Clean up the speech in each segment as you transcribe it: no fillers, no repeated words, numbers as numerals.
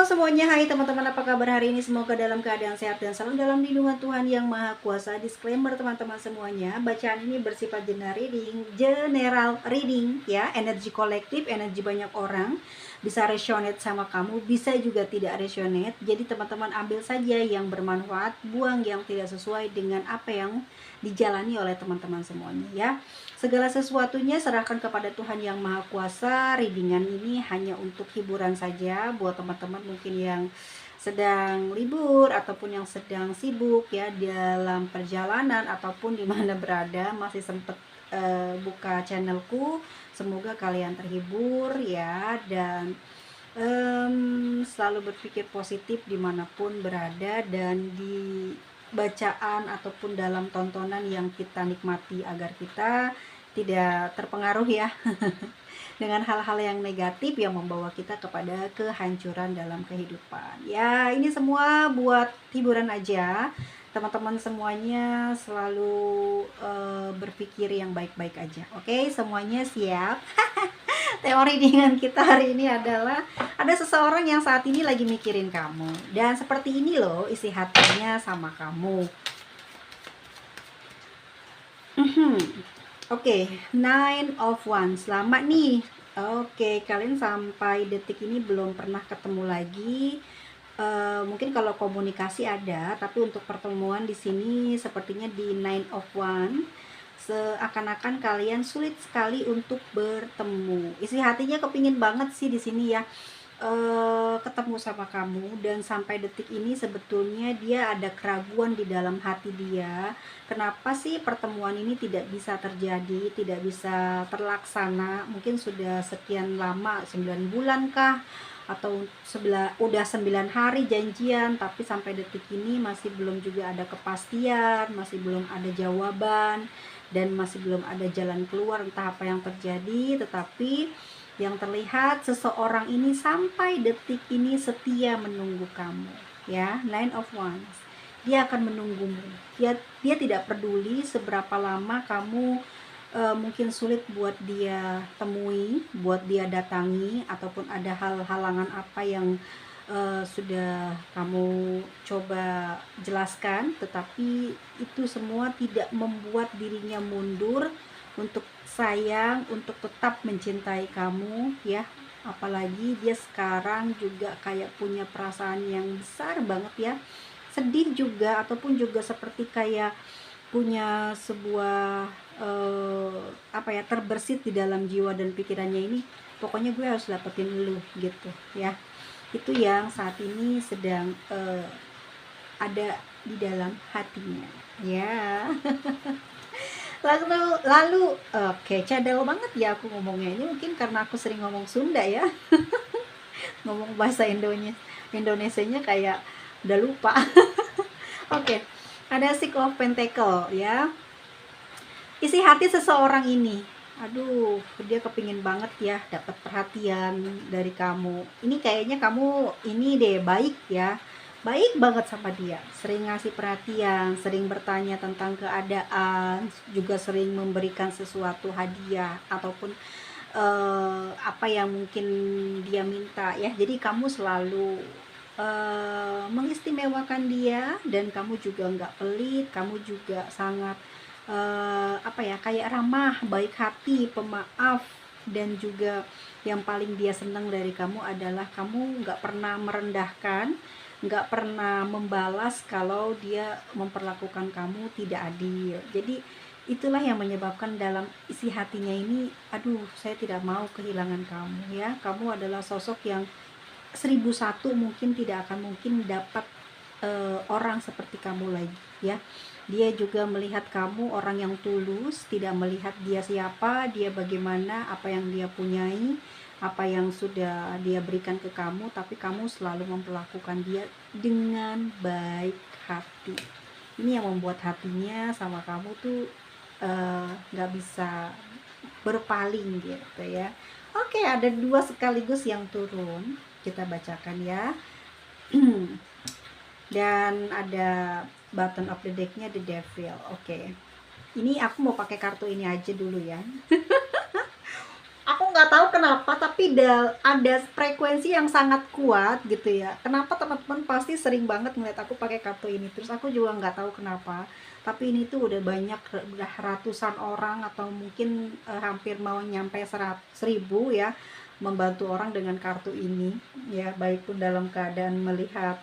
Halo semuanya, hai teman-teman, apa kabar hari ini? Semoga dalam keadaan sehat dan selalu dalam lindungan Tuhan Yang Maha Kuasa. Disclaimer teman-teman semuanya, bacaan ini bersifat general reading ya, energi kolektif, energi banyak orang. Bisa resonate sama kamu, bisa juga tidak resonate. Jadi teman-teman ambil saja yang bermanfaat, buang yang tidak sesuai dengan apa yang dijalani oleh teman-teman semuanya ya. Segala sesuatunya serahkan kepada Tuhan Yang Maha Kuasa. Readingan ini hanya untuk hiburan saja buat teman-teman mungkin yang sedang libur ataupun yang sedang sibuk ya dalam perjalanan ataupun di mana berada masih sempat buka channelku. Semoga kalian terhibur ya, dan selalu berpikir positif dimanapun berada dan di bacaan ataupun dalam tontonan yang kita nikmati, agar kita tidak terpengaruh ya dengan hal-hal yang negatif yang membawa kita kepada kehancuran dalam kehidupan. Ya, ini semua buat hiburan aja. Teman-teman semuanya selalu berpikir yang baik-baik aja. Oke, semuanya siap? Teori dengan kita hari ini adalah ada seseorang yang saat ini lagi mikirin kamu. Dan seperti ini loh isi hatinya sama kamu. Oke, Nine of Wands. Lama nih. Oke, kalian sampai detik ini belum pernah ketemu lagi. Mungkin kalau komunikasi ada, tapi untuk pertemuan di sini sepertinya di Nine of Wands seakan-akan kalian sulit sekali untuk bertemu. Isi hatinya kepingin banget sih di sini ya, ketemu sama kamu, dan sampai detik ini sebetulnya dia ada keraguan di dalam hati dia. Kenapa sih pertemuan ini tidak bisa terjadi, tidak bisa terlaksana? Mungkin sudah sekian lama, 9 bulan kah? Atau udah 9 hari janjian, tapi sampai detik ini masih belum juga ada kepastian, masih belum ada jawaban, dan masih belum ada jalan keluar, entah apa yang terjadi. Tetapi yang terlihat seseorang ini sampai detik ini setia menunggu kamu ya. Nine of Wands, dia akan menunggumu. Dia tidak peduli seberapa lama kamu mungkin sulit buat dia temui, buat dia datangi, ataupun ada halangan apa yang sudah kamu coba jelaskan, tetapi itu semua tidak membuat dirinya mundur untuk sayang, untuk tetap mencintai kamu ya. Apalagi dia sekarang juga kayak punya perasaan yang besar banget ya, sedih juga, ataupun juga seperti kayak punya sebuah terbersit di dalam jiwa dan pikirannya ini. Pokoknya gue harus dapetin lu gitu ya. Itu yang saat ini sedang ada di dalam hatinya ya. lalu oke, cadel banget ya aku ngomongnya ini, mungkin karena aku sering ngomong Sunda ya. Ngomong bahasa Indonesianya kayak udah lupa. Oke, ada Six of Pentacle ya. Isi hati seseorang ini, aduh, dia kepingin banget ya dapat perhatian dari kamu. Ini kayaknya kamu ini deh baik ya, baik banget sama dia, sering ngasih perhatian, sering bertanya tentang keadaan, juga sering memberikan sesuatu hadiah ataupun apa yang mungkin dia minta ya. Jadi kamu selalu mengistimewakan dia, dan kamu juga nggak pelit, kamu juga sangat kayak ramah, baik hati, pemaaf, dan juga yang paling dia senang dari kamu adalah kamu nggak pernah merendahkan, nggak pernah membalas kalau dia memperlakukan kamu tidak adil. Jadi itulah yang menyebabkan dalam isi hatinya ini, aduh, saya tidak mau kehilangan kamu ya. Kamu adalah sosok yang 1001 mungkin tidak akan mungkin dapat orang seperti kamu lagi ya. Dia juga melihat kamu orang yang tulus, tidak melihat dia siapa, dia bagaimana, apa yang dia punyai, apa yang sudah dia berikan ke kamu, tapi kamu selalu memperlakukan dia dengan baik hati. Ini yang membuat hatinya sama kamu tuh gak bisa berpaling gitu ya. Oke, ada 2 sekaligus yang turun, kita bacakan ya. Dan ada bottom of the decknya The Devil. Oke, ini aku mau pakai kartu ini aja dulu ya. Aku nggak tahu kenapa, tapi ada frekuensi yang sangat kuat gitu ya. Kenapa teman-teman pasti sering banget ngeliat aku pakai kartu ini. Terus aku juga nggak tahu kenapa, tapi ini tuh udah banyak, udah ratusan orang atau mungkin hampir mau nyampe 1.000 ya, membantu orang dengan kartu ini ya, baik pun dalam keadaan melihat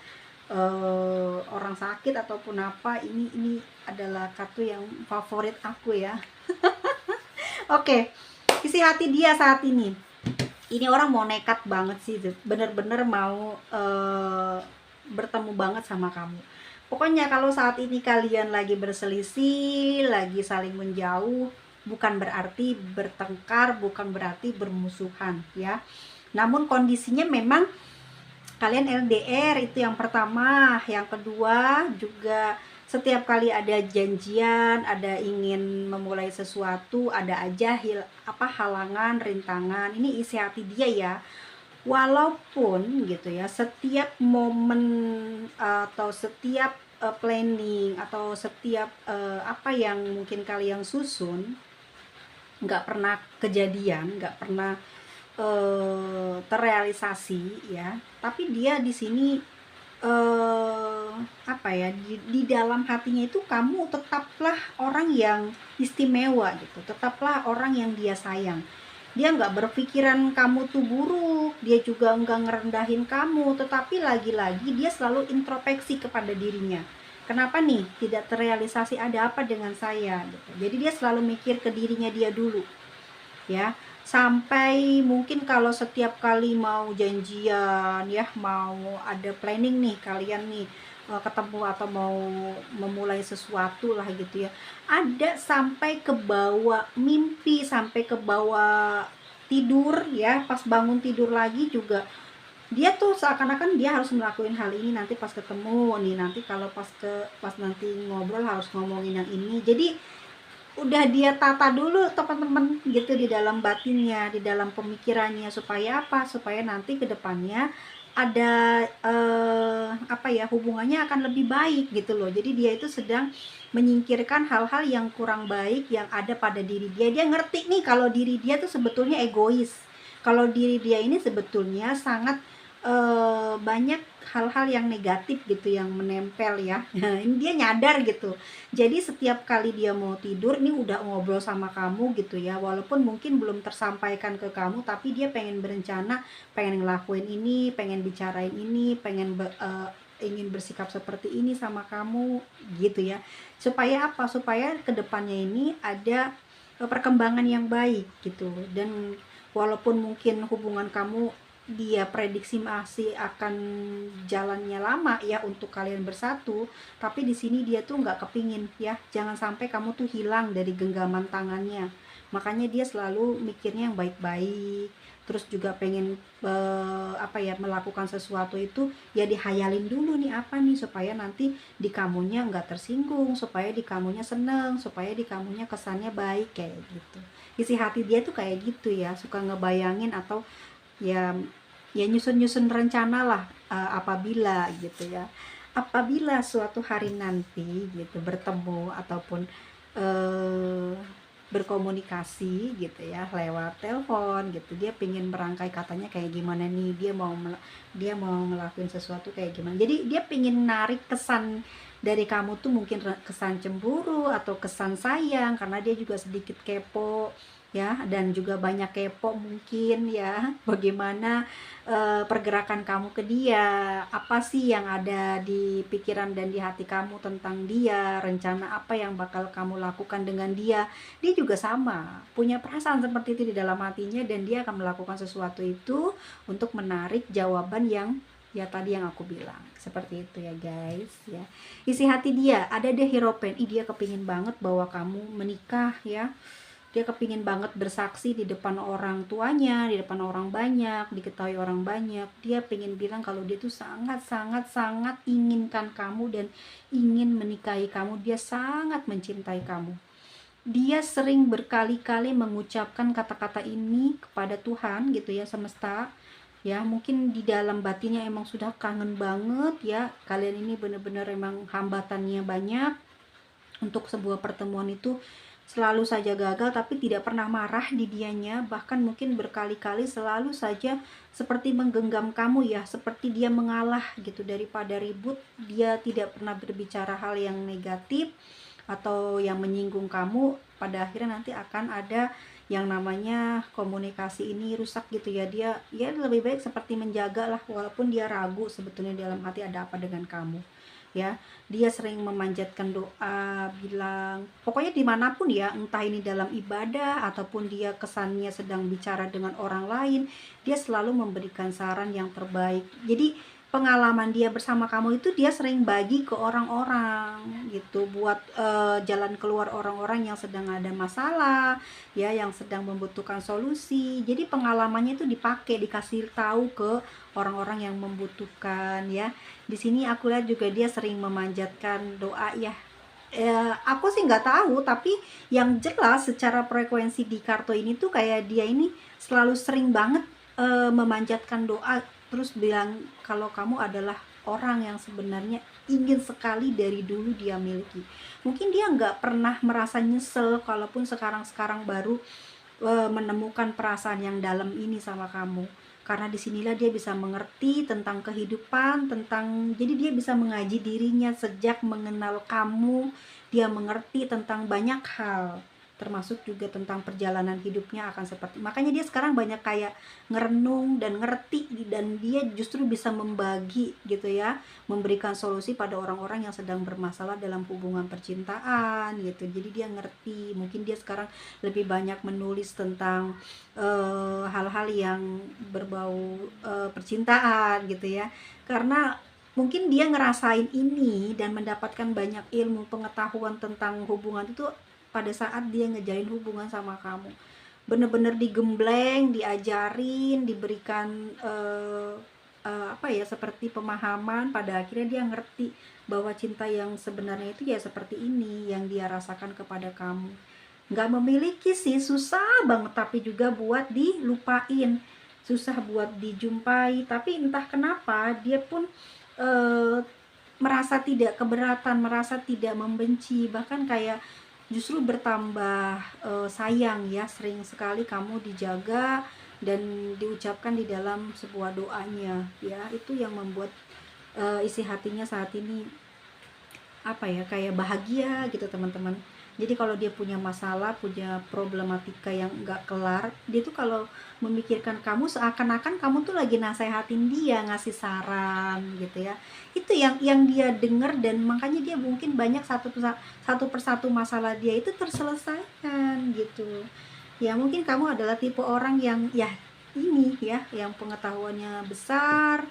orang sakit ataupun apa. Ini adalah kartu yang favorit aku ya. Oke, isi hati dia saat ini. Ini orang mau nekat banget sih, bener-bener mau bertemu banget sama kamu. Pokoknya kalau saat ini kalian lagi berselisih, lagi saling menjauh, bukan berarti bertengkar, bukan berarti bermusuhan ya. Namun kondisinya memang kalian LDR, itu yang pertama. Yang kedua juga setiap kali ada janjian, ada ingin memulai sesuatu, ada aja halangan, rintangan. Ini isi hati dia ya. Walaupun gitu ya, setiap momen atau setiap planning atau setiap apa yang mungkin kalian susun nggak pernah kejadian, nggak pernah terrealisasi ya, tapi dia di sini apa ya, di dalam hatinya itu kamu tetaplah orang yang istimewa gitu, tetaplah orang yang dia sayang. Dia nggak berpikiran kamu tuh buruk, dia juga nggak ngerendahin kamu, tetapi lagi-lagi dia selalu introspeksi kepada dirinya. Kenapa nih tidak terrealisasi, ada apa dengan saya gitu. Jadi dia selalu mikir ke dirinya dia dulu ya, sampai mungkin kalau setiap kali mau janjian ya, mau ada planning nih kalian nih ketemu atau mau memulai sesuatu lah gitu ya, ada sampai ke bawah mimpi, sampai ke bawah tidur ya, pas bangun tidur lagi juga dia tuh seakan-akan dia harus melakukan hal ini nanti pas ketemu nih, nanti kalau pas nanti ngobrol harus ngomongin yang ini. Jadi udah dia tata dulu teman-teman gitu di dalam batinnya, di dalam pemikirannya, supaya apa? Supaya nanti ke depannya ada apa ya, hubungannya akan lebih baik gitu loh. Jadi dia itu sedang menyingkirkan hal-hal yang kurang baik yang ada pada diri dia. Dia ngerti nih kalau diri dia tuh sebetulnya egois. Kalau diri dia ini sebetulnya sangat banyak hal-hal yang negatif gitu yang menempel ya. Ini dia nyadar gitu. Jadi setiap kali dia mau tidur ini udah ngobrol sama kamu gitu ya, walaupun mungkin belum tersampaikan ke kamu, tapi dia pengen berencana, pengen ngelakuin ini, pengen bicarain ini, ingin bersikap seperti ini sama kamu gitu ya. Supaya apa? Supaya kedepannya ini ada perkembangan yang baik gitu. Dan walaupun mungkin hubungan kamu dia prediksi masih akan jalannya lama ya untuk kalian bersatu, tapi di sini dia tuh nggak kepingin ya, jangan sampai kamu tuh hilang dari genggaman tangannya. Makanya dia selalu mikirnya yang baik-baik, terus juga pengen apa ya, melakukan sesuatu itu ya dihayalin dulu nih apa nih, supaya nanti di kamunya nggak tersinggung, supaya di kamunya seneng, supaya di kamunya kesannya baik kayak gitu. Isi hati dia tuh kayak gitu ya, suka ngebayangin atau ya nyusun-nyusun rencana lah, apabila gitu ya, apabila suatu hari nanti gitu bertemu ataupun eh, berkomunikasi gitu ya lewat telepon gitu, dia pingin merangkai katanya kayak gimana nih, dia mau ngelakuin sesuatu kayak gimana. Jadi dia pingin narik kesan dari kamu tuh, mungkin kesan cemburu atau kesan sayang, karena dia juga sedikit kepo ya, dan juga banyak kepo mungkin ya, bagaimana pergerakan kamu ke dia, apa sih yang ada di pikiran dan di hati kamu tentang dia, rencana apa yang bakal kamu lakukan dengan dia. Dia juga sama punya perasaan seperti itu di dalam hatinya, dan dia akan melakukan sesuatu itu untuk menarik jawaban yang ya tadi yang aku bilang seperti itu ya guys ya. Isi hati dia ada deh Hierophant, dia kepingin banget bahwa kamu menikah ya. Dia kepingin banget bersaksi di depan orang tuanya, di depan orang banyak, diketahui orang banyak. Dia pengen bilang kalau dia tuh sangat sangat sangat inginkan kamu dan ingin menikahi kamu. Dia sangat mencintai kamu. Dia sering berkali-kali mengucapkan kata-kata ini kepada Tuhan gitu ya, semesta ya. Mungkin di dalam batinnya emang sudah kangen banget ya, kalian ini bener-bener emang hambatannya banyak untuk sebuah pertemuan itu selalu saja gagal tapi tidak pernah marah di dianya, bahkan mungkin berkali-kali selalu saja seperti menggenggam kamu ya, seperti dia mengalah gitu. Daripada ribut, dia tidak pernah berbicara hal yang negatif atau yang menyinggung kamu. Pada akhirnya nanti akan ada yang namanya komunikasi ini rusak gitu ya. Dia ya lebih baik seperti menjaga lah, walaupun dia ragu sebetulnya dalam hati ada apa dengan kamu ya. Dia sering memanjatkan doa, bilang pokoknya dimanapun ya, entah ini dalam ibadah ataupun dia kesannya sedang bicara dengan orang lain, dia selalu memberikan saran yang terbaik. Jadi pengalaman dia bersama kamu itu dia sering bagi ke orang-orang gitu, buat jalan keluar orang-orang yang sedang ada masalah ya, yang sedang membutuhkan solusi. Jadi pengalamannya itu dipakai, dikasih tahu ke orang-orang yang membutuhkan ya. Di sini aku lihat juga dia sering memanjatkan doa ya. Aku sih nggak tahu, tapi yang jelas secara frekuensi di kartu ini tuh kayak dia ini selalu sering banget memanjatkan doa, terus bilang kalau kamu adalah orang yang sebenarnya ingin sekali dari dulu dia miliki. Mungkin dia nggak pernah merasa nyesel kalaupun sekarang-sekarang baru menemukan perasaan yang dalam ini sama kamu, karena disinilah dia bisa mengerti tentang kehidupan, tentang, jadi dia bisa mengaji dirinya sejak mengenal kamu. Dia mengerti tentang banyak hal, termasuk juga tentang perjalanan hidupnya akan seperti, makanya dia sekarang banyak kayak ngerenung dan ngerti, dan dia justru bisa membagi gitu ya, memberikan solusi pada orang-orang yang sedang bermasalah dalam hubungan percintaan gitu. Jadi dia ngerti, mungkin dia sekarang lebih banyak menulis tentang hal-hal yang berbau percintaan gitu ya, karena mungkin dia ngerasain ini dan mendapatkan banyak ilmu pengetahuan tentang hubungan itu pada saat dia ngejalin hubungan sama kamu. Bener-bener digembleng, diajarin, diberikan apa ya, seperti pemahaman. Pada akhirnya dia ngerti bahwa cinta yang sebenarnya itu ya seperti ini yang dia rasakan kepada kamu. Nggak memiliki sih susah banget, tapi juga buat dilupain, susah buat dijumpai. Tapi entah kenapa dia pun eh, merasa tidak keberatan, merasa tidak membenci, bahkan kayak justru bertambah sayang ya. Sering sekali kamu dijaga dan diucapkan di dalam sebuah doanya ya. Itu yang membuat isi hatinya saat ini apa ya, kayak bahagia gitu teman-teman. Jadi kalau dia punya masalah, punya problematika yang nggak kelar, dia tuh kalau memikirkan kamu seakan-akan kamu tuh lagi nasehatin dia, ngasih saran gitu ya. Itu yang dia dengar, dan makanya dia mungkin banyak satu persatu masalah dia itu terselesaikan gitu. Ya mungkin kamu adalah tipe orang yang ya ini ya, yang pengetahuannya besar,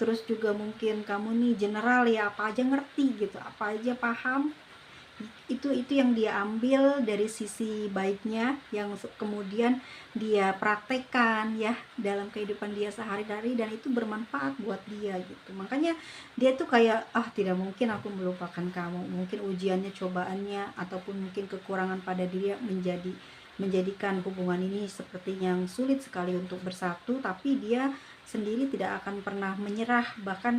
terus juga mungkin kamu nih general ya, apa aja ngerti gitu, apa aja paham. Itu yang dia ambil dari sisi baiknya, yang kemudian dia praktekkan ya dalam kehidupan dia sehari-hari, dan itu bermanfaat buat dia gitu. Makanya dia tuh kayak, ah tidak mungkin aku melupakan kamu. Mungkin ujiannya, cobaannya, ataupun mungkin kekurangan pada diri menjadikan hubungan ini seperti yang sulit sekali untuk bersatu, tapi dia sendiri tidak akan pernah menyerah, bahkan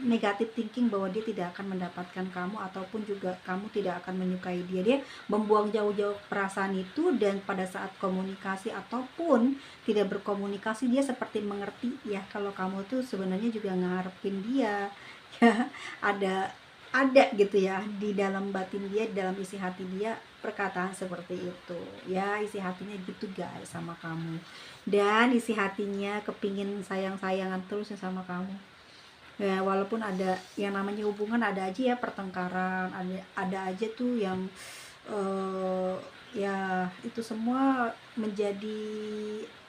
negatif thinking bahwa dia tidak akan mendapatkan kamu, ataupun juga kamu tidak akan menyukai dia. Dia membuang jauh-jauh perasaan itu, dan pada saat komunikasi ataupun tidak berkomunikasi, dia seperti mengerti ya kalau kamu tuh sebenarnya juga ngarepin dia ya. Ada gitu ya di dalam batin dia, di dalam isi hati dia, perkataan seperti itu ya. Isi hatinya gitu guys sama kamu, dan isi hatinya kepingin sayang-sayangan terus ya sama kamu ya. Walaupun ada yang namanya hubungan, ada aja ya pertengkaran, ada aja tuh yang ya itu semua menjadi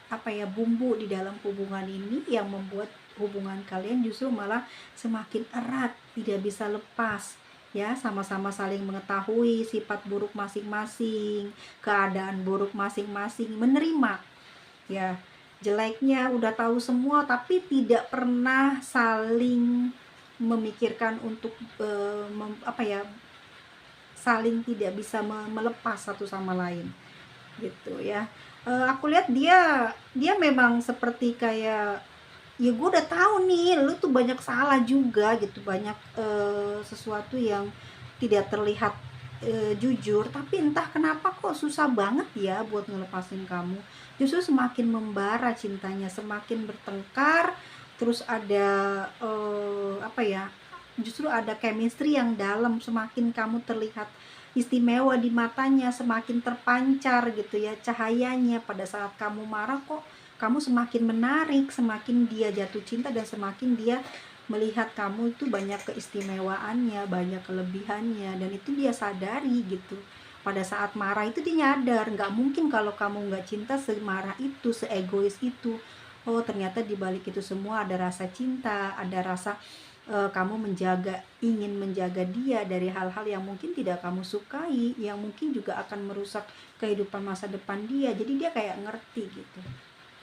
apa ya, bumbu di dalam hubungan ini yang membuat hubungan kalian justru malah semakin erat, tidak bisa lepas ya. Sama-sama saling mengetahui sifat buruk masing-masing, keadaan buruk masing-masing, menerima ya jeleknya, udah tahu semua, tapi tidak pernah saling memikirkan untuk apa ya, saling tidak bisa melepas satu sama lain gitu ya. Aku lihat dia memang seperti kayak, ya gue udah tahu nih lu tuh banyak salah juga gitu, banyak sesuatu yang tidak terlihat jujur, tapi entah kenapa kok susah banget ya buat ngelepasin kamu. Justru semakin membara cintanya, semakin bertengkar, terus ada apa ya, justru ada chemistry yang dalam, semakin kamu terlihat istimewa di matanya, semakin terpancar gitu ya cahayanya. Pada saat kamu marah kok kamu semakin menarik, semakin dia jatuh cinta, dan semakin dia melihat kamu itu banyak keistimewaannya, banyak kelebihannya, dan itu dia sadari gitu. Pada saat marah itu dia nyadar, nggak mungkin kalau kamu nggak cinta semarah itu, seegois itu. Oh ternyata di balik itu semua ada rasa cinta, ada rasa kamu ingin menjaga dia dari hal-hal yang mungkin tidak kamu sukai, yang mungkin juga akan merusak kehidupan masa depan dia. Jadi dia kayak ngerti gitu.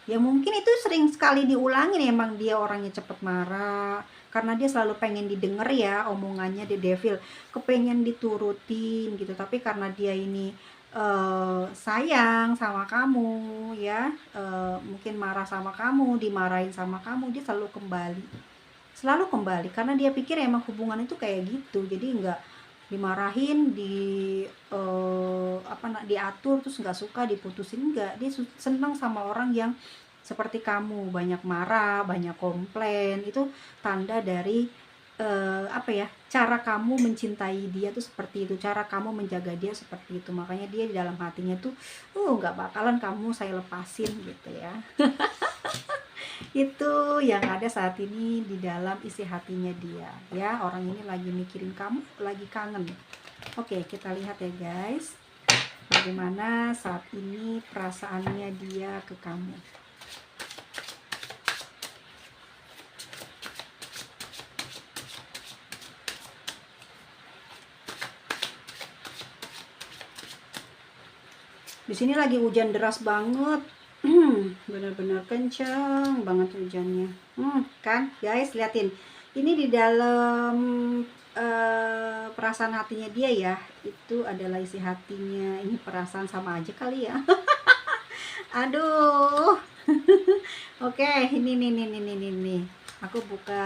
Ya mungkin itu sering sekali diulangin, emang dia orangnya cepet marah karena dia selalu pengen didengar ya omongannya, di devil kepengen diturutin gitu, tapi karena dia ini sayang sama kamu ya, mungkin marah sama kamu, dimarahin sama kamu, dia selalu kembali karena dia pikir emang hubungan itu kayak gitu. Jadi nggak dimarahin, diatur terus nggak suka diputusin, nggak, dia senang sama orang yang seperti kamu, banyak marah, banyak komplain. Itu tanda dari cara kamu mencintai dia tuh seperti itu, cara kamu menjaga dia seperti itu. Makanya dia di dalam hatinya tuh nggak bakalan kamu saya lepasin gitu ya. Itu yang ada saat ini di dalam isi hatinya dia ya. Orang ini lagi mikirin kamu, lagi kangen. Oke, kita lihat ya guys, bagaimana saat ini perasaannya dia ke kamu. Di sini lagi hujan deras banget. Benar-benar kencang banget hujannya. Kan guys, liatin. Ini di dalam perasaan hatinya dia ya. Itu adalah isi hatinya. Ini perasaan sama aja kali ya. Aduh. Oke, ini nih. Aku buka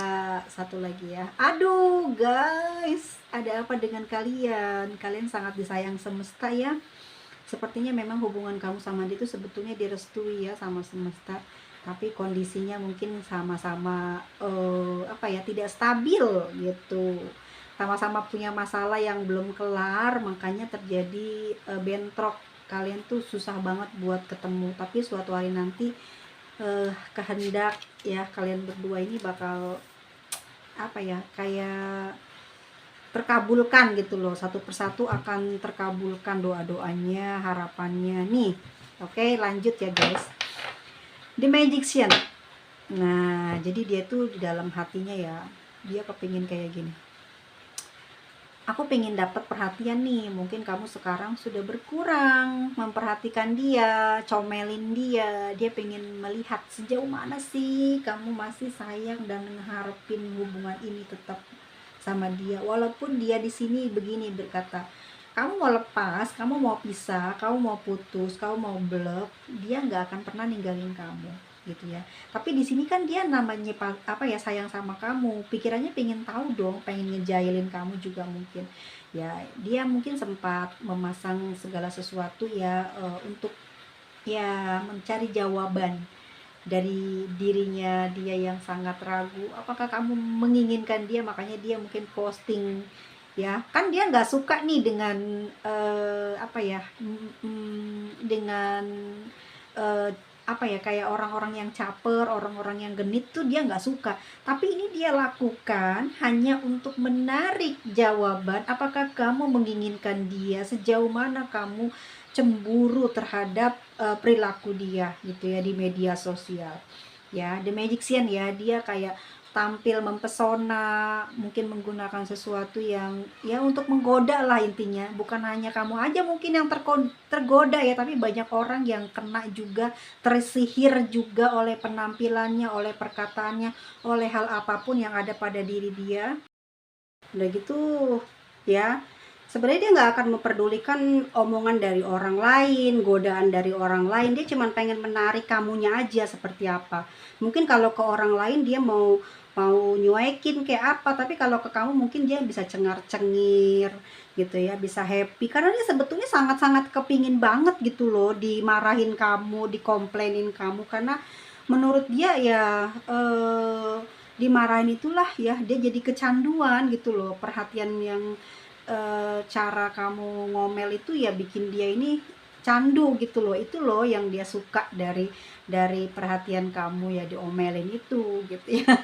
satu lagi ya. Aduh, guys. Ada apa dengan kalian? Kalian sangat disayang semesta ya. Sepertinya memang hubungan kamu sama dia itu sebetulnya direstui ya sama semesta, tapi kondisinya mungkin sama-sama tidak stabil gitu, sama-sama punya masalah yang belum kelar, makanya terjadi bentrok. Kalian tuh susah banget buat ketemu, tapi suatu hari nanti kehendak ya kalian berdua ini bakal kayak terkabulkan gitu loh, satu persatu akan terkabulkan doa-doanya, harapannya nih. Oke, lanjut ya guys. The Magician. Nah, jadi dia tuh di dalam hatinya ya, dia kepingin kayak gini. Aku pengen dapat perhatian nih. Mungkin kamu sekarang sudah berkurang memperhatikan dia, comelin dia. Dia pengen melihat sejauh mana sih kamu masih sayang dan mengharapin hubungan ini tetap sama dia, walaupun dia di sini begini berkata, kamu mau lepas, kamu mau pisah, kamu mau putus, kamu mau blok, dia nggak akan pernah ninggalin kamu gitu ya. Tapi di sini kan dia namanya sayang sama kamu, pikirannya pengen tahu dong, pengen ngejailin kamu juga mungkin ya. Dia mungkin sempat memasang segala sesuatu ya, untuk ya mencari jawaban dari dirinya dia yang sangat ragu, apakah kamu menginginkan dia, makanya dia mungkin posting ya. Kan dia nggak suka nih dengan dengan kayak orang-orang yang caper, orang-orang yang genit tuh dia nggak suka. Tapi ini dia lakukan hanya untuk menarik jawaban, apakah kamu menginginkan dia, sejauh mana kamu cemburu terhadap perilaku dia gitu ya di media sosial ya. The Magician ya, dia kayak tampil mempesona, mungkin menggunakan sesuatu yang ya untuk menggoda lah intinya. Bukan hanya kamu aja mungkin yang tergoda ya, tapi banyak orang yang kena juga, tersihir juga oleh penampilannya, oleh perkataannya, oleh hal apapun yang ada pada diri dia. Udah gitu ya, sebenarnya dia nggak akan memperdulikan omongan dari orang lain, godaan dari orang lain. Dia cuma pengen menarik kamunya aja seperti apa. Mungkin kalau ke orang lain dia mau mau nyuekin kayak apa, tapi kalau ke kamu mungkin dia bisa cengar-cengir gitu ya, bisa happy karena dia sebetulnya sangat-sangat kepingin banget gitu loh dimarahin kamu, dikomplainin kamu, karena menurut dia ya dimarahin itulah ya dia jadi kecanduan gitu loh. Perhatian yang cara kamu ngomel itu ya bikin dia ini candu gitu loh. Itu loh yang dia suka dari perhatian kamu ya, diomelin itu gitu ya.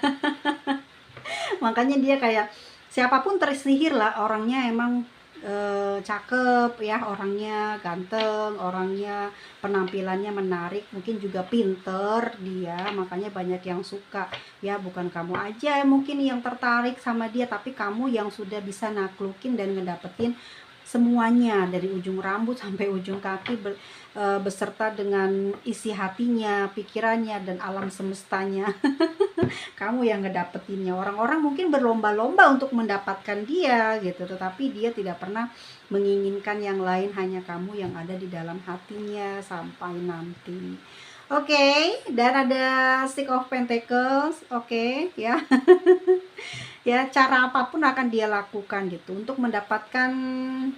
Makanya dia kayak siapapun tersihir lah, orangnya emang cakep ya, orangnya ganteng, orangnya penampilannya menarik, mungkin juga pinter dia, makanya banyak yang suka ya. Bukan kamu aja mungkin yang tertarik sama dia, tapi kamu yang sudah bisa naklukin dan ngedapetin semuanya dari ujung rambut sampai ujung kaki beserta dengan isi hatinya, pikirannya, dan alam semestanya. Kamu yang ngedapetinnya. Orang-orang mungkin berlomba-lomba untuk mendapatkan dia gitu, tetapi dia tidak pernah menginginkan yang lain, hanya kamu yang ada di dalam hatinya sampai nanti. Oke, dan ada Six of Pentacles. Oke, ya. Ya, cara apapun akan dia lakukan gitu untuk mendapatkan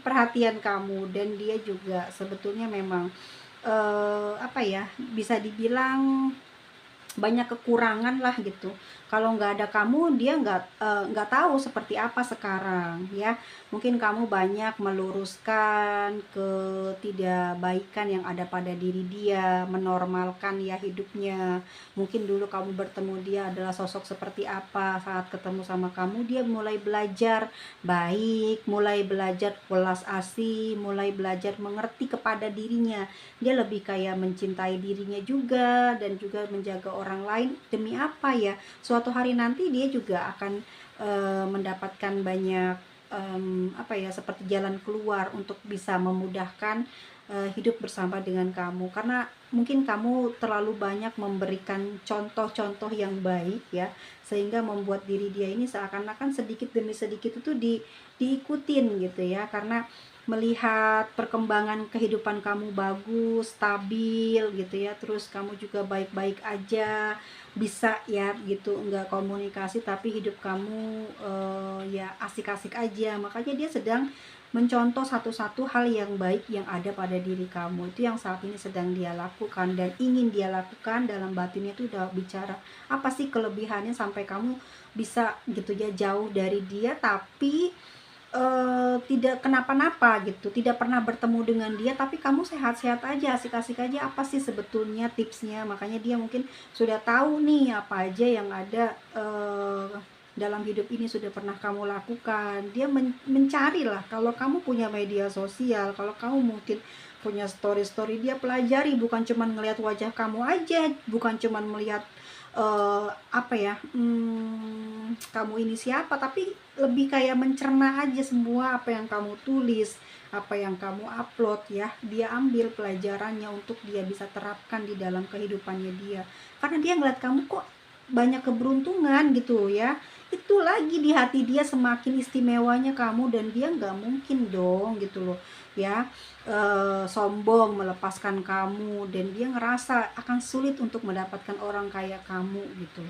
perhatian kamu, dan dia juga sebetulnya memang apa ya, bisa dibilang banyak kekurangan lah gitu. Kalau nggak ada kamu, dia nggak tahu seperti apa sekarang ya. Mungkin kamu banyak meluruskan ketidakbaikan yang ada pada diri dia, menormalkan ya hidupnya. Mungkin dulu kamu bertemu dia adalah sosok seperti apa, saat ketemu sama kamu dia mulai belajar baik, mulai belajar welas asih, mulai belajar mengerti kepada dirinya. Dia lebih kayak mencintai dirinya juga, dan juga menjaga orang lain. Demi apa ya, suatu hari nanti dia juga akan mendapatkan banyak apa ya, seperti jalan keluar untuk bisa memudahkan hidup bersama dengan kamu, karena mungkin kamu terlalu banyak memberikan contoh-contoh yang baik ya, sehingga membuat diri dia ini seakan-akan sedikit demi sedikit itu diikutin gitu ya, karena melihat perkembangan kehidupan kamu bagus, stabil gitu ya, terus kamu juga baik-baik aja, bisa ya gitu, enggak komunikasi tapi hidup kamu ya asik-asik aja. Makanya dia sedang mencontoh satu-satu hal yang baik yang ada pada diri kamu, itu yang saat ini sedang dia lakukan dan ingin dia lakukan. Dalam batinnya itu udah bicara apa sih kelebihannya sampai kamu bisa gitu ya jauh dari dia, tapi tidak kenapa-napa gitu, tidak pernah bertemu dengan dia, tapi kamu sehat-sehat aja, asik-asik aja. Apa sih sebetulnya tipsnya? Makanya dia mungkin sudah tahu nih apa aja yang ada dalam hidup ini sudah pernah kamu lakukan. Dia mencari lah, kalau kamu punya media sosial, kalau kamu mungkin punya story-story, dia pelajari, bukan cuman ngelihat wajah kamu aja, bukan cuman melihat apa ya, kamu ini siapa, tapi lebih kayak mencerna aja semua apa yang kamu tulis, apa yang kamu upload ya. Dia ambil pelajarannya untuk dia bisa terapkan di dalam kehidupannya dia, karena dia ngeliat kamu kok banyak keberuntungan gitu ya. Itu lagi di hati dia semakin istimewanya kamu, dan dia nggak mungkin dong gitu loh ya sombong melepaskan kamu, dan dia ngerasa akan sulit untuk mendapatkan orang kayak kamu gitu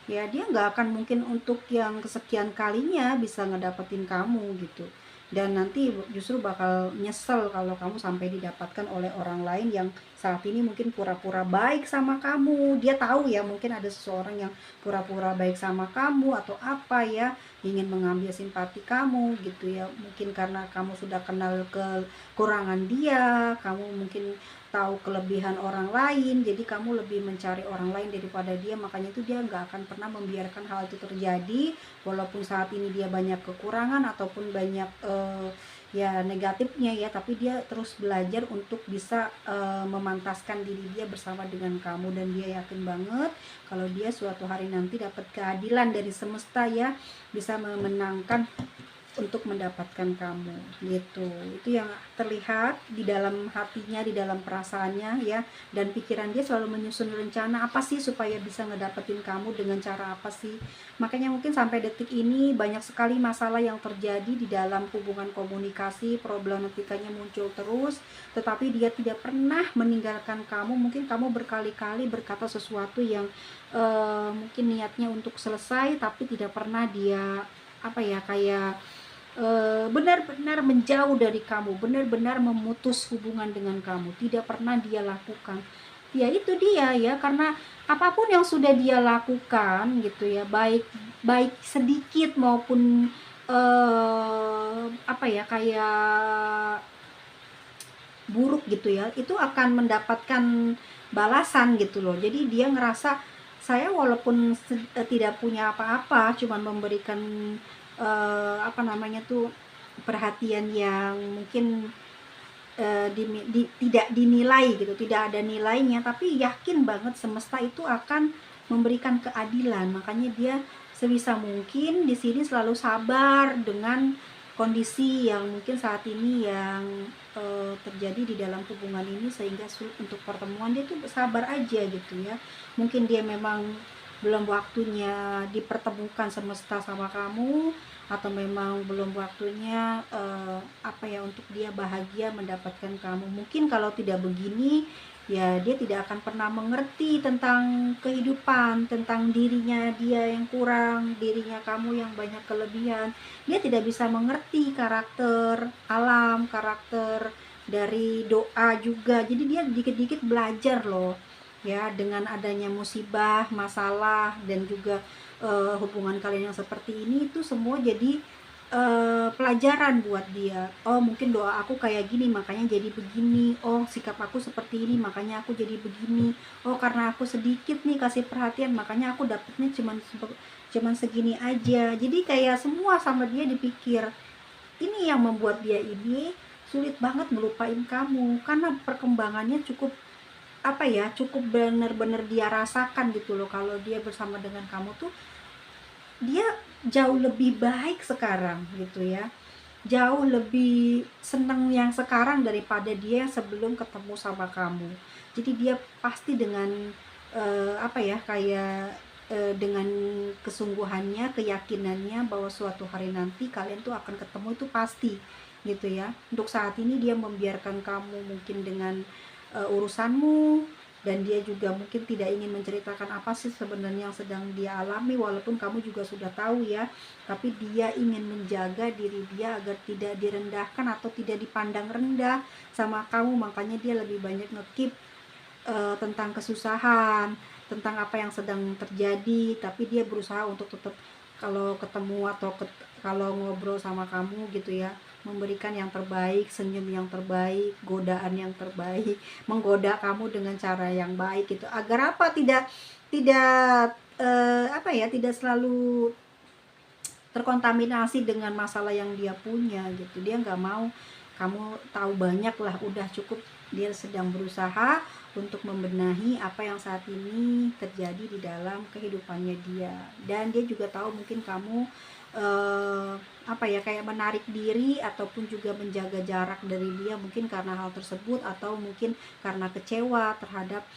ya. Dia nggak akan mungkin untuk yang kesekian kalinya bisa ngedapetin kamu gitu, dan nanti justru bakal nyesel kalau kamu sampai didapatkan oleh orang lain yang saat ini mungkin pura-pura baik sama kamu. Dia tahu ya mungkin ada seseorang yang pura-pura baik sama kamu atau apa ya, ingin mengambil simpati kamu gitu ya. Mungkin karena kamu sudah kenal kekurangan dia, kamu mungkin tahu kelebihan orang lain, jadi kamu lebih mencari orang lain daripada dia. Makanya itu dia nggak akan pernah membiarkan hal itu terjadi, walaupun saat ini dia banyak kekurangan ataupun banyak ya negatifnya ya, tapi dia terus belajar untuk bisa memantaskan diri dia bersama dengan kamu. Dan dia yakin banget kalau dia suatu hari nanti dapat keadilan dari semesta ya, bisa memenangkan untuk mendapatkan kamu gitu. Itu yang terlihat di dalam hatinya, di dalam perasaannya ya, dan pikiran dia selalu menyusun rencana apa sih supaya bisa ngedapetin kamu, dengan cara apa sih. Makanya mungkin sampai detik ini banyak sekali masalah yang terjadi di dalam hubungan komunikasi, problematikanya muncul terus, tetapi dia tidak pernah meninggalkan kamu. Mungkin kamu berkali-kali berkata sesuatu yang mungkin niatnya untuk selesai, tapi tidak pernah dia apa ya, kayak benar-benar menjauh dari kamu, benar-benar memutus hubungan dengan kamu, tidak pernah dia lakukan. Ya itu dia ya, karena apapun yang sudah dia lakukan gitu ya, baik baik sedikit maupun apa ya, kayak buruk gitu ya, itu akan mendapatkan balasan gitu loh. Jadi dia ngerasa saya walaupun tidak punya apa-apa, cuman memberikan apa namanya tuh, perhatian yang mungkin tidak dinilai gitu, tidak ada nilainya, tapi yakin banget semesta itu akan memberikan keadilan. Makanya dia sebisa mungkin di sini selalu sabar dengan kondisi yang mungkin saat ini yang terjadi di dalam hubungan ini, sehingga sulit untuk pertemuan. Dia tuh sabar aja gitu ya. Mungkin dia memang belum waktunya dipertemukan semesta sama kamu, atau memang belum waktunya apa ya, untuk dia bahagia mendapatkan kamu. Mungkin kalau tidak begini ya, dia tidak akan pernah mengerti tentang kehidupan, tentang dirinya dia yang kurang, dirinya kamu yang banyak kelebihan. Dia tidak bisa mengerti karakter alam, karakter dari doa juga. Jadi dia dikit-dikit belajar loh ya, dengan adanya musibah, masalah, dan juga hubungan kalian yang seperti ini, itu semua jadi pelajaran buat dia. Oh mungkin doa aku kayak gini makanya jadi begini, oh sikap aku seperti ini makanya aku jadi begini, oh karena aku sedikit nih kasih perhatian makanya aku dapetnya cuman segini aja. Jadi kayak semua sama dia dipikir. Ini yang membuat dia ini sulit banget melupain kamu, karena perkembangannya cukup apa ya, cukup benar-benar dia rasakan gitu loh. Kalau dia bersama dengan kamu tuh dia jauh lebih baik sekarang gitu ya, jauh lebih seneng yang sekarang daripada dia sebelum ketemu sama kamu. Jadi dia pasti dengan apa ya, kayak dengan kesungguhannya, keyakinannya bahwa suatu hari nanti kalian tuh akan ketemu, itu pasti gitu ya. Untuk saat ini dia membiarkan kamu mungkin dengan urusanmu, dan dia juga mungkin tidak ingin menceritakan apa sih sebenarnya yang sedang dia alami, walaupun kamu juga sudah tahu ya. Tapi dia ingin menjaga diri dia agar tidak direndahkan atau tidak dipandang rendah sama kamu. Makanya dia lebih banyak nge-keep tentang kesusahan, tentang apa yang sedang terjadi, tapi dia berusaha untuk tetap kalau ketemu atau kalau ngobrol sama kamu gitu ya, memberikan yang terbaik, senyum yang terbaik, godaan yang terbaik, menggoda kamu dengan cara yang baik gitu, agar apa, tidak apa ya, tidak selalu terkontaminasi dengan masalah yang dia punya gitu. Dia nggak mau kamu tahu banyak lah, udah cukup. Dia sedang berusaha untuk membenahi apa yang saat ini terjadi di dalam kehidupannya dia. Dan dia juga tahu mungkin kamu apa ya, kayak menarik diri ataupun juga menjaga jarak dari dia, mungkin karena hal tersebut, atau mungkin karena kecewa terhadap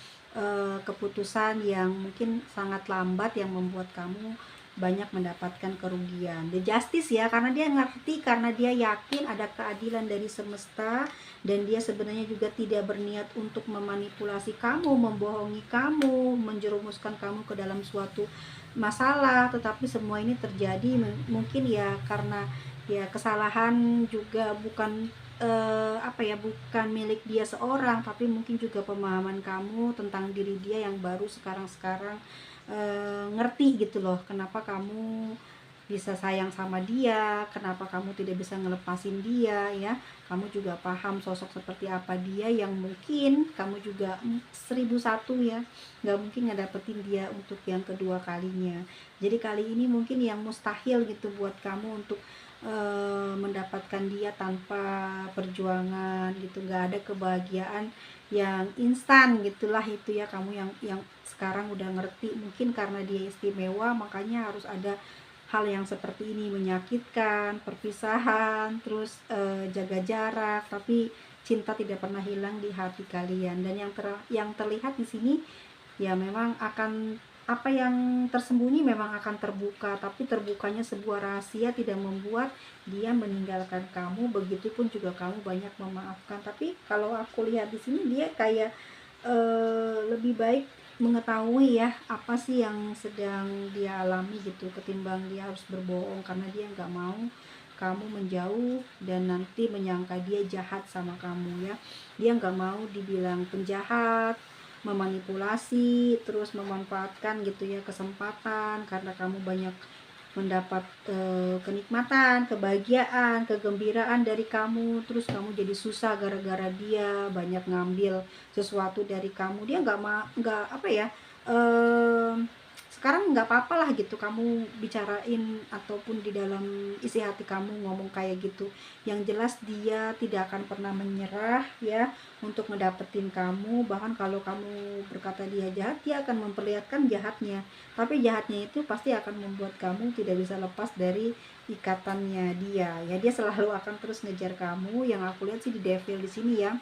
keputusan yang mungkin sangat lambat yang membuat kamu banyak mendapatkan kerugian. The justice ya, karena dia ngerti, karena dia yakin ada keadilan dari semesta, dan dia sebenarnya juga tidak berniat untuk memanipulasi kamu, membohongi kamu, menjerumuskan kamu ke dalam suatu masalah. Tetapi semua ini terjadi mungkin ya karena ya kesalahan juga bukan apa ya, bukan milik dia seorang, tapi mungkin juga pemahaman kamu tentang diri dia yang baru sekarang ngerti gitu loh, kenapa kamu bisa sayang sama dia, kenapa kamu tidak bisa ngelepasin dia ya. Kamu juga paham sosok seperti apa dia, yang mungkin kamu juga 1001 ya, nggak mungkin ngedapetin dia untuk yang kedua kalinya. Jadi kali ini mungkin yang mustahil gitu buat kamu untuk mendapatkan dia tanpa perjuangan gitu. Nggak ada kebahagiaan yang instan gitulah itu ya. Kamu yang sekarang udah ngerti, mungkin karena dia istimewa makanya harus ada hal yang seperti ini menyakitkan, perpisahan, terus jaga jarak, tapi cinta tidak pernah hilang di hati kalian. Dan yang terlihat di sini ya memang akan, apa yang tersembunyi memang akan terbuka, tapi terbukanya sebuah rahasia tidak membuat dia meninggalkan kamu, begitupun juga kamu banyak memaafkan. Tapi kalau aku lihat di sini dia kayak lebih baik mengetahui ya apa sih yang sedang dia alami gitu, ketimbang dia harus berbohong karena dia nggak mau kamu menjauh dan nanti menyangka dia jahat sama kamu ya. Dia nggak mau dibilang penjahat, memanipulasi, terus memanfaatkan gitu ya kesempatan karena kamu banyak mendapat kenikmatan, kebahagiaan, kegembiraan dari kamu, terus kamu jadi susah gara-gara dia banyak ngambil sesuatu dari kamu. Dia nggak apa ya, sekarang nggak apa-apa lah gitu kamu bicarain ataupun di dalam isi hati kamu ngomong kayak gitu. Yang jelas dia tidak akan pernah menyerah ya untuk ngedapetin kamu. Bahkan kalau kamu berkata dia jahat, dia akan memperlihatkan jahatnya, tapi jahatnya itu pasti akan membuat kamu tidak bisa lepas dari ikatannya dia ya. Dia selalu akan terus ngejar kamu. Yang aku lihat sih di devil di sini ya,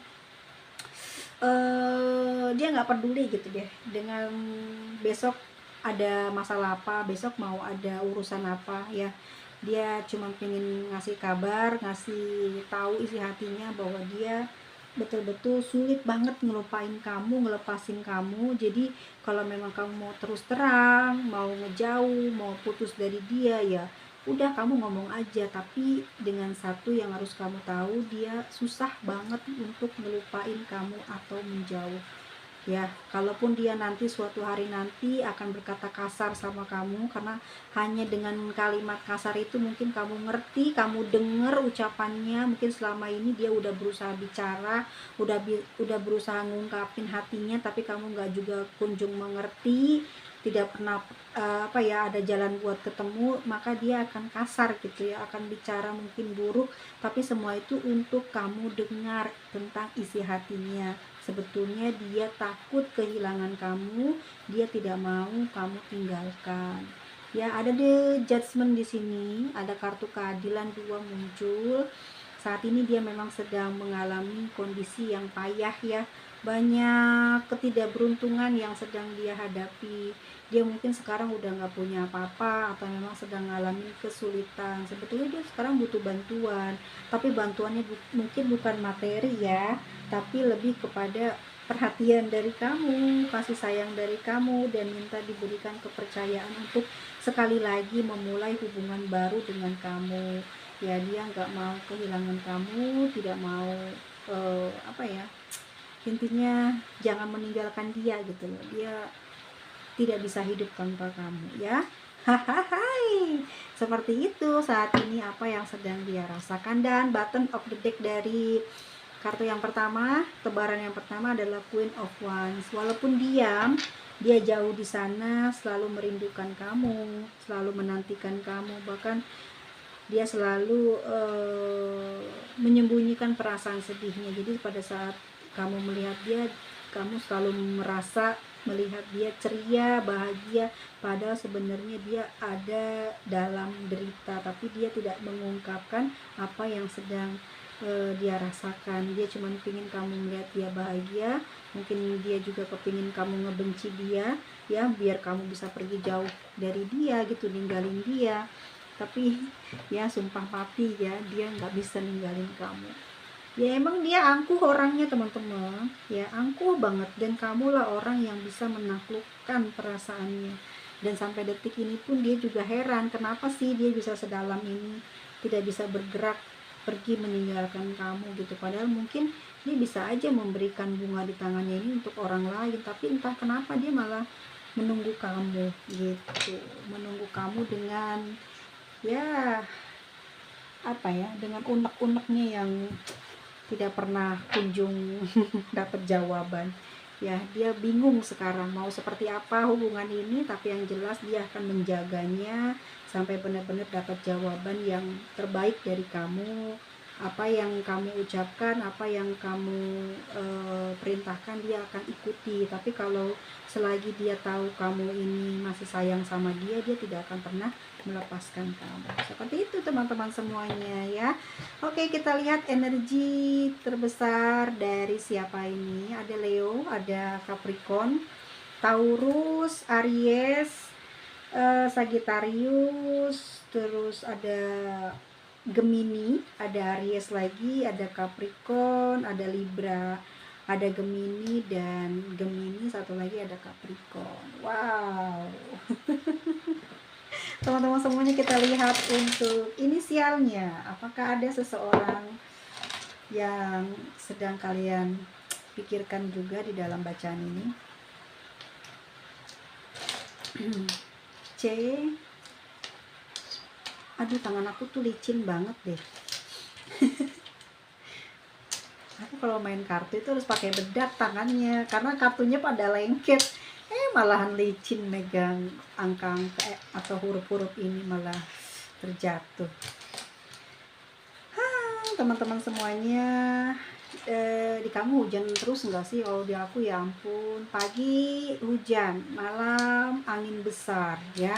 dia nggak peduli gitu deh dengan besok ada masalah apa, besok mau ada urusan apa ya. Dia cuma pengen ngasih kabar, ngasih tahu isi hatinya bahwa dia betul-betul sulit banget ngelupain kamu, ngelepasin kamu. Jadi kalau memang kamu mau terus terang, mau ngejauh, mau putus dari dia ya udah kamu ngomong aja. Tapi dengan satu yang harus kamu tahu, dia susah banget untuk ngelupain kamu atau menjauh ya. Kalaupun dia nanti suatu hari nanti akan berkata kasar sama kamu, karena hanya dengan kalimat kasar itu mungkin kamu ngerti, kamu denger ucapannya. Mungkin selama ini dia udah berusaha bicara, udah berusaha ngungkapin hatinya, tapi kamu nggak juga kunjung mengerti, tidak pernah apa ya ada jalan buat ketemu. Maka dia akan kasar gitu ya, akan bicara mungkin buruk, tapi semua itu untuk kamu dengar tentang isi hatinya. Sebetulnya dia takut kehilangan kamu, dia tidak mau kamu tinggalkan. Ya, ada the judgment di sini, ada kartu keadilan 2 muncul. Saat ini dia memang sedang mengalami kondisi yang payah ya. Banyak ketidakberuntungan yang sedang dia hadapi. Dia mungkin sekarang udah nggak punya apa-apa atau memang sedang mengalami kesulitan. Sebetulnya dia sekarang butuh bantuan, tapi bantuannya mungkin bukan materi ya, tapi lebih kepada perhatian dari kamu, kasih sayang dari kamu, dan minta diberikan kepercayaan untuk sekali lagi memulai hubungan baru dengan kamu ya. Dia nggak mau kehilangan kamu, tidak mau apa ya, intinya jangan meninggalkan dia gitu loh. Dia tidak bisa hidup tanpa kamu ya. Hahaha, seperti itu saat ini apa yang sedang dia rasakan. Dan bottom of the deck dari kartu yang pertama, tebaran yang pertama adalah Queen of Wands. Walaupun diam, dia jauh di sana, selalu merindukan kamu, selalu menantikan kamu. Bahkan dia selalu menyembunyikan perasaan sedihnya. Jadi pada saat kamu melihat dia, kamu selalu merasa melihat dia ceria, bahagia, padahal sebenarnya dia ada dalam derita, tapi dia tidak mengungkapkan apa yang sedang dia rasakan. Dia cuma pingin kamu melihat dia bahagia. Mungkin dia juga kepingin kamu ngebenci dia ya, biar kamu bisa pergi jauh dari dia gitu, ninggalin dia. Tapi ya sumpah mati ya, dia nggak bisa ninggalin kamu ya. Emang dia angkuh orangnya teman-teman ya, angkuh banget. Dan kamulah orang yang bisa menaklukkan perasaannya. Dan sampai detik ini pun dia juga heran kenapa sih dia bisa sedalam ini, tidak bisa bergerak pergi meninggalkan kamu gitu. Padahal mungkin dia bisa aja memberikan bunga di tangannya ini untuk orang lain, tapi entah kenapa dia malah menunggu kamu gitu, menunggu kamu dengan ya apa ya, dengan unek-uneknya yang tidak pernah kunjung dapat jawaban ya. Dia bingung sekarang mau seperti apa hubungan ini, tapi yang jelas dia akan menjaganya sampai benar-benar dapat jawaban yang terbaik dari kamu. Apa yang kamu ucapkan, apa yang kamu perintahkan, dia akan ikuti. Tapi kalau selagi dia tahu kamu ini masih sayang sama dia, dia tidak akan pernah melepaskan kamu. Seperti itu teman-teman semuanya ya. Oke, kita lihat energi terbesar dari siapa ini. Ada Leo, ada Capricorn, Taurus, Aries, Sagittarius, terus ada Gemini, ada Aries lagi, ada Capricorn, ada Libra, ada Gemini, dan Gemini satu lagi ada Capricorn. Wow. Teman-teman semuanya, kita lihat untuk inisialnya. Apakah ada seseorang yang sedang kalian pikirkan juga di dalam bacaan ini? C. Aduh, tangan aku tuh licin banget deh. Aku kalau main kartu itu harus pakai bedak tangannya, karena kartunya pada lengket. Malahan licin megang angka-angka atau huruf-huruf ini, malah terjatuh. Teman-teman semuanya, di kamu hujan terus nggak sih? Kalau di aku ya ampun, pagi hujan, malam angin besar ya.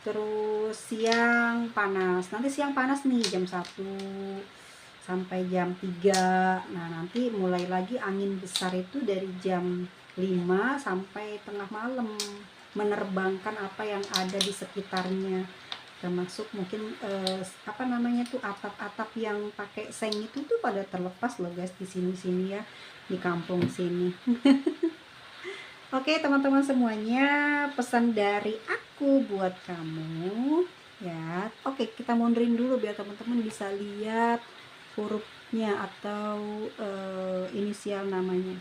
Terus siang panas, nanti siang panas nih jam 1 sampai jam 3. Nah nanti mulai lagi angin besar itu dari jam 5 sampai tengah malam, menerbangkan apa yang ada di sekitarnya, termasuk mungkin apa namanya tuh, atap-atap yang pakai seng itu tuh pada terlepas loh guys, di sini-sini ya, di kampung sini. Oke teman-teman semuanya, pesan dari aku buat kamu ya. Oke, kita mundurin dulu biar teman-teman bisa lihat hurufnya atau inisial namanya.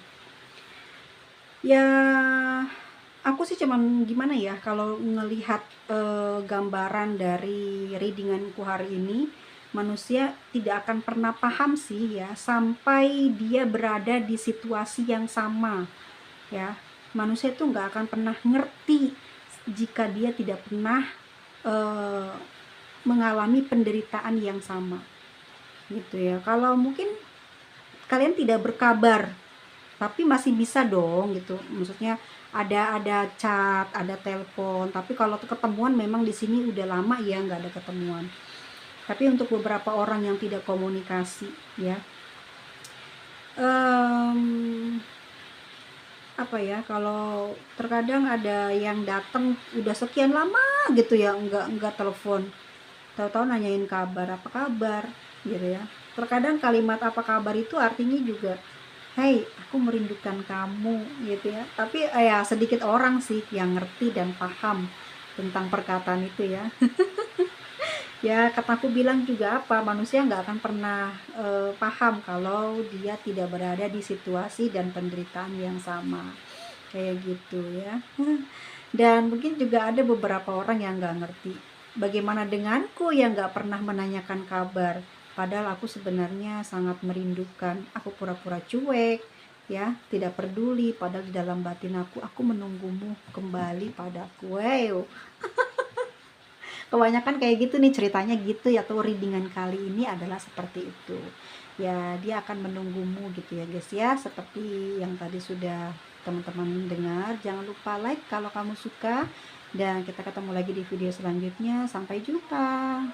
Ya, aku sih cuman gimana ya, kalau ngelihat gambaran dari readinganku hari ini, manusia tidak akan pernah paham sih ya, sampai dia berada di situasi yang sama ya. Manusia itu nggak akan pernah ngerti jika dia tidak pernah mengalami penderitaan yang sama gitu ya. Kalau mungkin kalian tidak berkabar tapi masih bisa dong gitu, maksudnya ada chat, ada telepon, tapi kalau ketemuan memang di sini udah lama ya nggak ada ketemuan. Tapi untuk beberapa orang yang tidak komunikasi ya, apa ya, kalau terkadang ada yang datang udah sekian lama gitu ya nggak telepon, tahu-tahu nanyain kabar, apa kabar gitu ya. Terkadang kalimat apa kabar itu artinya juga, hey aku merindukan kamu gitu ya. Tapi ya sedikit orang sih yang ngerti dan paham tentang perkataan itu ya. Ya kataku bilang juga apa, manusia nggak akan pernah paham kalau dia tidak berada di situasi dan penderitaan yang sama kayak gitu ya. Dan mungkin juga ada beberapa orang yang nggak ngerti bagaimana denganku yang nggak pernah menanyakan kabar, padahal aku sebenarnya sangat merindukan. Aku pura-pura cuek ya, tidak peduli, padahal di dalam batin aku menunggumu kembali padaku. Wow. Kebanyakan kayak gitu nih ceritanya gitu ya, tuh readingan kali ini adalah seperti itu ya. Dia akan menunggumu gitu ya guys ya, seperti yang tadi sudah teman-teman dengar. Jangan lupa like kalau kamu suka, dan kita ketemu lagi di video selanjutnya. Sampai jumpa.